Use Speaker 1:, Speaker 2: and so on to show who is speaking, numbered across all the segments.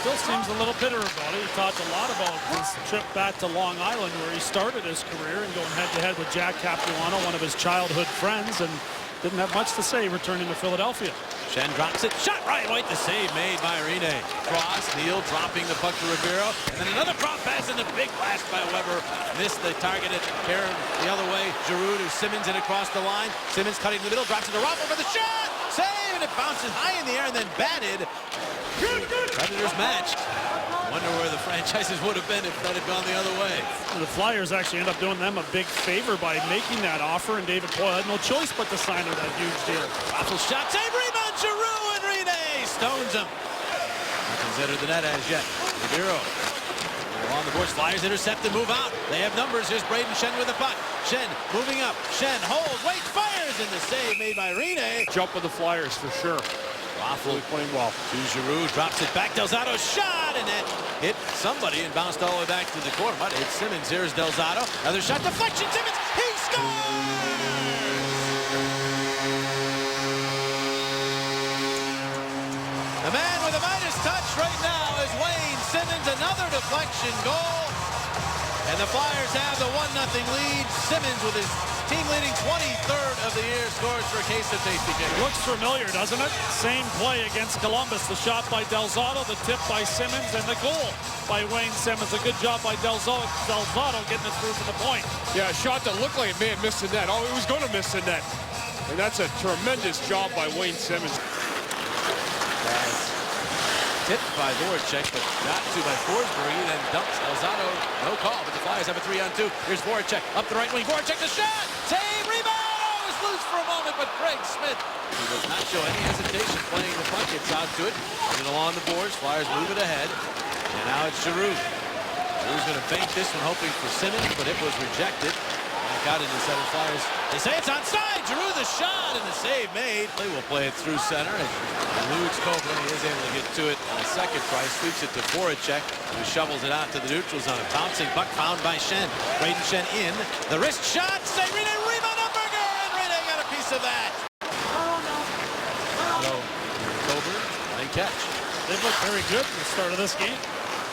Speaker 1: still seems a little bitter about it. He talked a lot about his trip back to Long Island, where he started his career and going head-to-head with Jack Capuano, one of his childhood friends, and didn't have much to say returning to Philadelphia.
Speaker 2: Schenn drops it. Shot Ryan White. The save made by Rinne. Cross. Neal dropping the puck to Ribeiro. And then another drop pass and the big blast by Weber. Missed the target at Karen the other way. Giroux to Simmons and across the line. Simmons cutting in the middle. Drops it to Raffl for the shot. Save. And it bounces high in the air and then batted. Predators matched. Wonder where the franchises would have been if that had gone the other way.
Speaker 1: The Flyers actually end up doing them a big favor by making that offer, and David Poile had no choice but to sign her that huge deal.
Speaker 2: Raffl shot, save, rebound, Giroux, and Rinne stones him. Not considered the net as yet. Ribeiro on the boards. Flyers intercept and move out. They have numbers. Here's Brayden Schenn with the puck. Schenn moving up. Schenn holds, Wait, fires, and the save made by Rinne.
Speaker 3: Jump with the Flyers for sure.
Speaker 2: Raffl
Speaker 3: playing well.
Speaker 2: To Giroux, drops it back. Delzato shot, and that hit somebody and bounced all the way back to the corner. Might have hit Simmons. Here's Delzato. Another shot, deflection. Simmons, he scores! The man with the Midas touch right now is Wayne Simmons. Another deflection goal. And the Flyers have the 1-0 lead. Simmons with his team-leading 23rd of the year scores for a case of Tasty Cake.
Speaker 1: Looks familiar, doesn't it? Same play against Columbus. The shot by Delzato, the tip by Simmons, and the goal by Wayne Simmons. A good job by Delzato getting it through to the point.
Speaker 3: Yeah, a shot that looked like it may have missed the net. Oh, it was going to miss the net. And that's a tremendous job by Wayne Simmons.
Speaker 2: Tipped by Voracek, but got to by Forsberg. He then dumps Delzato. No call, but the Flyers have a 3-on-2. Here's Voracek up the right wing. Voracek the shot. Save, rebound. Oh, it's loose for a moment, but Craig Smith, he does not show any hesitation playing the puck. Gets out to it. Putting it along the boards. Flyers move it ahead. And now it's Giroux. Giroux's going to bank this one, hoping for Simmons, but it was rejected. Back out into center. Flyers. They say it's onside. Giroux the shot and the save made. They will play it through center. And eludes Copeland. He is able to get to it on a second try. Sweeps it to Voracek, who shovels it out to the neutral zone. A bouncing puck found by Schenn. Brayden Schenn in. The wrist shot. Save. Rinne, rebound, Umberger, and Rinne got a piece of that. So, Copeland, nice catch.
Speaker 1: They've looked very good at the start of this game.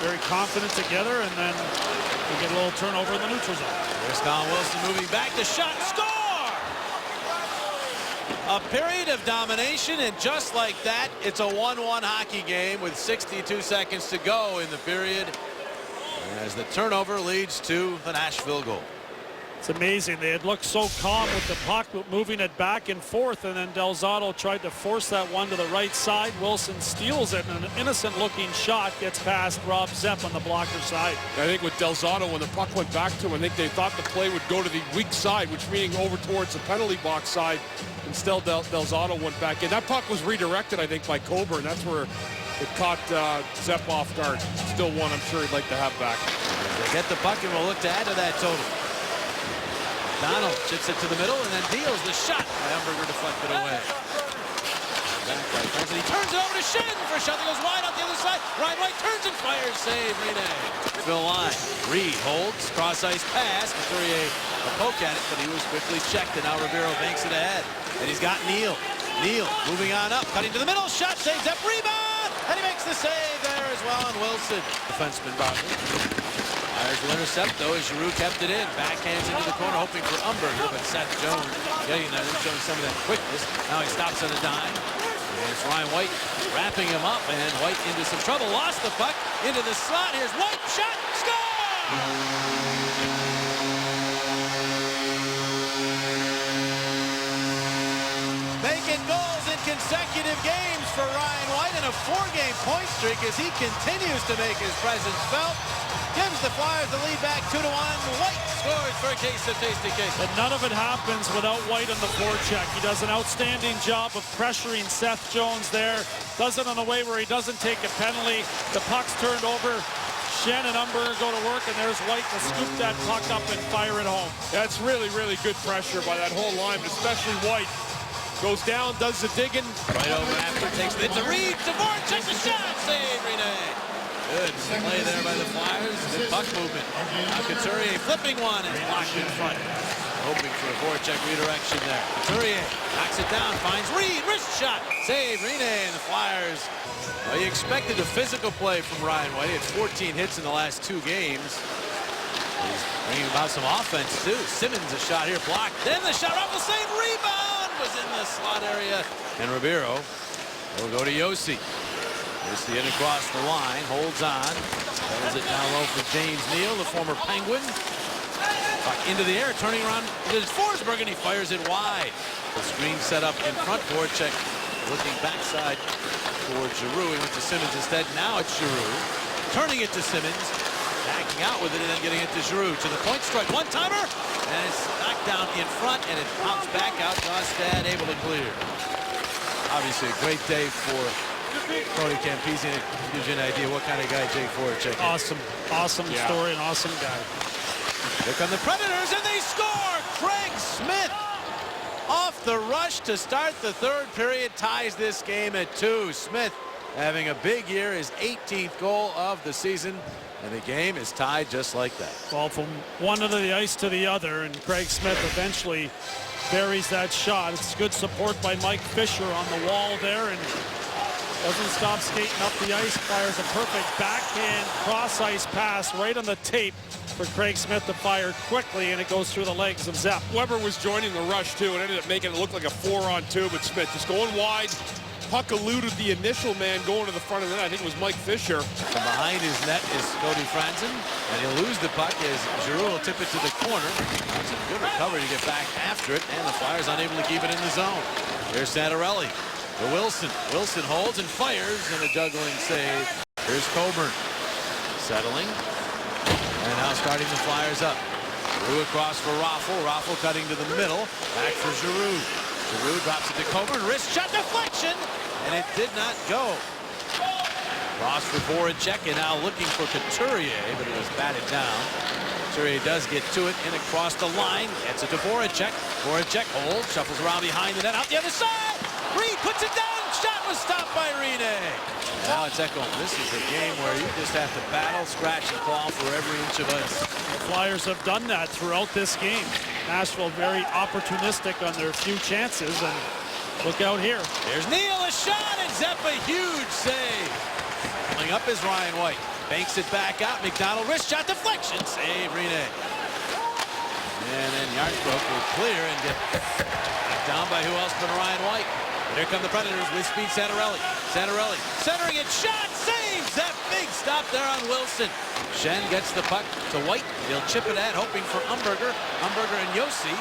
Speaker 1: Very confident together, and then we get a little turnover in the neutral zone.
Speaker 2: There's Colin Wilson moving back. The shot. Score! A period of domination, and just like that, it's a 1-1 hockey game with 62 seconds to go in the period as the turnover leads to the Nashville goal.
Speaker 1: It's amazing. They had looked so calm with the puck, moving it back and forth, and then Delzato tried to force that one to the right side. Wilson steals it, and an innocent-looking shot gets past Rob Zepp on the blocker side.
Speaker 3: I think with Delzato, when the puck went back to him, I think they thought the play would go to the weak side, which meaning over towards the penalty box side. Instead, Delzato went back in. That puck was redirected, I think, by Coburn. That's where it caught Zepp off guard. Still one I'm sure he'd like to have back.
Speaker 2: They get the puck, and we'll look to add to that total. Donald chips it to the middle and then deals the shot. Umberger deflected away. Back by Francis. He turns it over to Schenn for a shot that goes wide out the other side. Ryan White turns and fires. Save, Rinne. Phil line. Reed holds. Cross ice pass. Couturier a poke at it, but he was quickly checked, and now Ribeiro banks it ahead. And he's got Neal. Neal moving on up. Cutting to the middle. Shot saves up. Rebound. And he makes the save there as well on Wilson. Defenseman Bartley. Flyers will intercept, though, as Giroux kept it in. Backhands into the corner, hoping for Umberger, but Seth Jones getting that in, showing some of that quickness. Now he stops on a dime. And it's Ryan White wrapping him up, and White into some trouble. Lost the puck into the slot. Here's White. Shot. Score! Making goals in consecutive games for Ryan White in a 4-game point streak as he continues to make his presence felt. Gives the Flyers the lead back 2-1. White scores for a case of Tasty Cake.
Speaker 1: But none of it happens without White on the forecheck. He does an outstanding job of pressuring Seth Jones there. Does it in a way where he doesn't take a penalty. The puck's turned over. Schenn and Umberger go to work, and there's White to scoop that puck up and fire it home.
Speaker 3: That's really, really good pressure by that whole line, but especially White. Goes down, does the digging.
Speaker 2: Right over after, takes it to Reed. DeVore checks the shot. Save, Rinne. Good play there by the Flyers. Good puck movement. Now Couturier flipping one and blocked in front. hoping for a forecheck redirection there. Couturier knocks it down, finds Reed, wrist shot, save, Rene, and the Flyers. Well, you expected a physical play from Ryan White. He had 14 hits in the last 2 games. He's bringing about some offense, too. Simmons, a shot here, blocked. Then the shot off the same rebound was in the slot area. And Ribeiro will go to Yossi. Yossi in across the line, holds on. Settles it down low for James Neal, the former Penguin. Puck into the air, turning around. It is Forsberg, and he fires it wide. The screen set up in front. Voracek looking backside towards Giroux. He went to Simmons instead. Now it's Giroux. Turning it to Simmons. Backing out with it and then getting it to Giroux. To the point strike. One-timer. And it's knocked down in front, and it pops back out. Gostad able to clear. Obviously a great day for Tony Campese. It gives you an idea what kind of guy Jake Voracek is.
Speaker 1: Awesome story, and awesome guy.
Speaker 2: Here come the Predators, and they score! Craig Smith off the rush to start the 3rd period, ties this game at 2. Smith having a big year, his 18th goal of the season, and the game is tied just like that.
Speaker 1: Well, from one end of the ice to the other, and Craig Smith eventually buries that shot. It's good support by Mike Fisher on the wall there, and doesn't stop skating up the ice. Fires a perfect backhand cross-ice pass right on the tape for Craig Smith to fire quickly, and it goes through the legs of Zepp.
Speaker 3: Weber was joining the rush, too, and ended up making it look like a 4-on-2, but Smith just going wide. Puck eluded the initial man going to the front of the net. I think it was Mike Fisher.
Speaker 2: From behind his net is Cody Franzen, and he'll lose the puck as Giroux will tip it to the corner. That's a good recovery to get back after it, and the Flyers unable to keep it in the zone. Here's Santorelli to Wilson. Wilson holds and fires, and a juggling save. Here's Coburn settling, and now starting the Flyers up. Giroux across for Raffl. Raffl cutting to the middle. Back for Giroux. Giroux drops it to Coburn. Wrist shot deflection, and it did not go. Cross for Voracek, and now looking for Couturier, but it was batted down. Couturier does get to it and across the line. Gets it to Voracek. Voracek holds, shuffles around behind the net, out the other side. Reed puts it down. Shot was stopped by Rene. Now it's Ekholm. This is a game where you just have to battle, scratch, and claw for every inch of ice.
Speaker 1: The Flyers have done that throughout this game. Nashville very opportunistic on their few chances, and look out here.
Speaker 2: There's Neal, a shot, and Zepp a huge save. Coming up is Ryan White. Banks it back out. McDonald wrist shot deflection. Save Rene. And then Yardbrook will clear and get down by who else but Ryan White. And here come the Predators with speed. Santorelli. Santorelli centering it. Shot. Save. Zepp. Big stop there on Wilson. Schenn gets the puck to White. He'll chip it at, hoping for Umberger. Umberger and Yossi.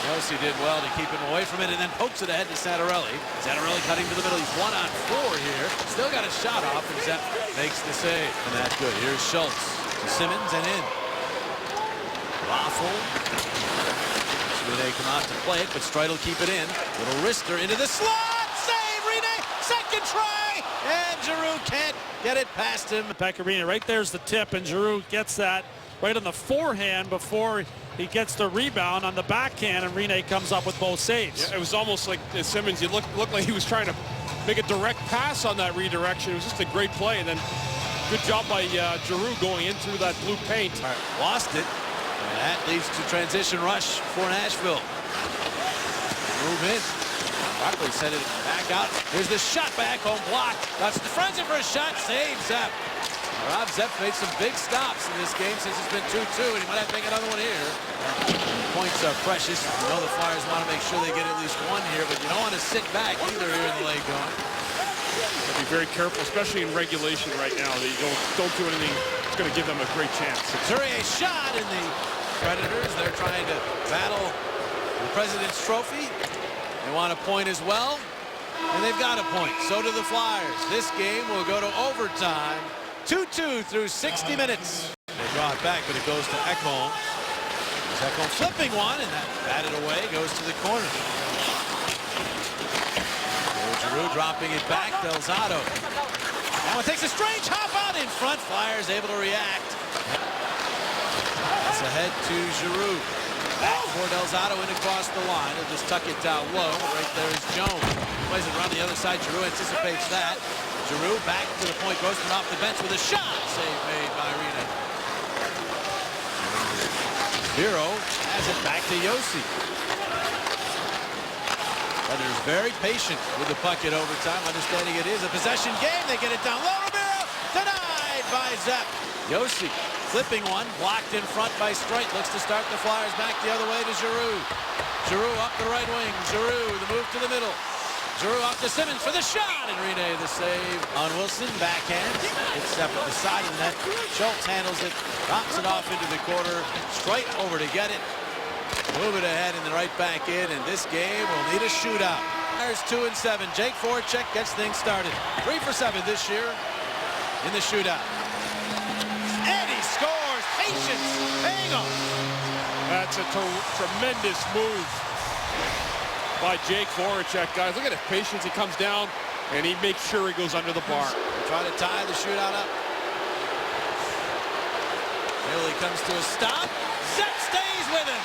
Speaker 2: Yossi did well to keep him away from it and then pokes it ahead to Santorelli. Santorelli cutting to the middle. He's 1-on-4 here. Still got a shot off, and Zepp makes the save. And that's good. Here's Schultz to Simmons and in. Raffl. They come out to play it, but Streit will keep it in. Little wrister into the slot. Save, Rene. Second try. And Giroux can't get it past him.
Speaker 1: Pecorino, right there's the tip, and Giroux gets that right on the forehand before he gets the rebound on the backhand, and Rene comes up with both saves.
Speaker 3: Yeah, it was almost like Simmons, it looked like he was trying to make a direct pass on that redirection. It was just a great play, and then good job by Giroux going in through that blue paint.
Speaker 2: All right, lost it. And that leads to transition rush for Nashville. Move in. Barkley sent it back out. Here's the shot back home blocked. That's Franzen for a shot. Save Zepp. Rob Zepp made some big stops in this game since it's been 2-2, and he might have to make another one here. Points are precious. You know the Flyers want to make sure they get at least one here, but you don't want to sit back either here in the late going.
Speaker 3: Be very careful, especially in regulation right now. They don't do anything that's going to give them a great chance.
Speaker 2: Couturier shot, in the Predators, they're trying to battle the President's Trophy. They want a point as well, and they've got a point. So do the Flyers. This game will go to overtime. 2-2 through 60 minutes. They draw it back, but it goes to Ekholm. Ekholm flipping one, and that batted away, goes to the corner. Giroux dropping it back. Delzato. That one takes a strange hop out in front. Flyers able to react. That's ahead to Giroux. Back for Delzato in across the line. He'll just tuck it down low. Right there is Jones. Plays it around the other side. Giroux anticipates that. Giroux back to the point. Grossman off the bench with a shot. Save made by Rene. Hero has it back to Josi. Predators very patient with the puck at overtime, understanding it is a possession game. They get it down low. Romero denied by Zepp. Josi flipping one, blocked in front by Streit. Looks to start the Flyers back the other way to Giroux. Giroux up the right wing. Giroux, the move to the middle. Giroux off to Simmons for the shot, and Rene the save on Wilson. Backhand. It's up at the side of the net. Schultz handles it, drops it off into the corner. Streit over to get it. Move it ahead in the right back in, and this game will need a shootout. There's 2 and 7. Jake Voracek gets things started. 3 for 7 this year in the shootout. And he scores. Patience paying off.
Speaker 3: That's a tremendous move by Jake Voracek, guys. Look at his patience. He comes down, and he makes sure he goes under the bar.
Speaker 2: Try to tie the shootout up. Nearly comes to a stop. Zepp stays with him.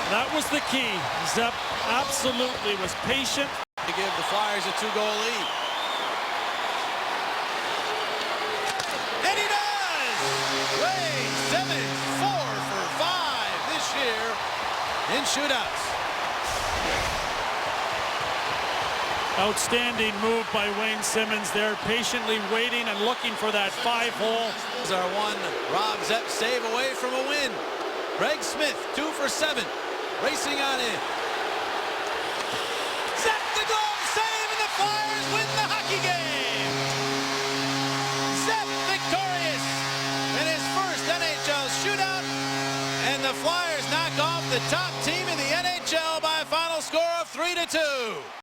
Speaker 1: That was the key. Zepp absolutely was patient.
Speaker 2: To give the Flyers a 2-goal lead. And he does! Wayne Simmons, 4 for 5 this year in shootouts.
Speaker 1: Outstanding move by Wayne Simmons there, patiently waiting and looking for that 5-hole.
Speaker 2: Is our one Rob Zepp save away from a win. Greg Smith, 2 for 7. Racing on in. Zepp the glove save, and the Flyers win the hockey game. Zepp victorious in his first NHL shootout, and the Flyers knock off the top team in the NHL by a final score of 3-2.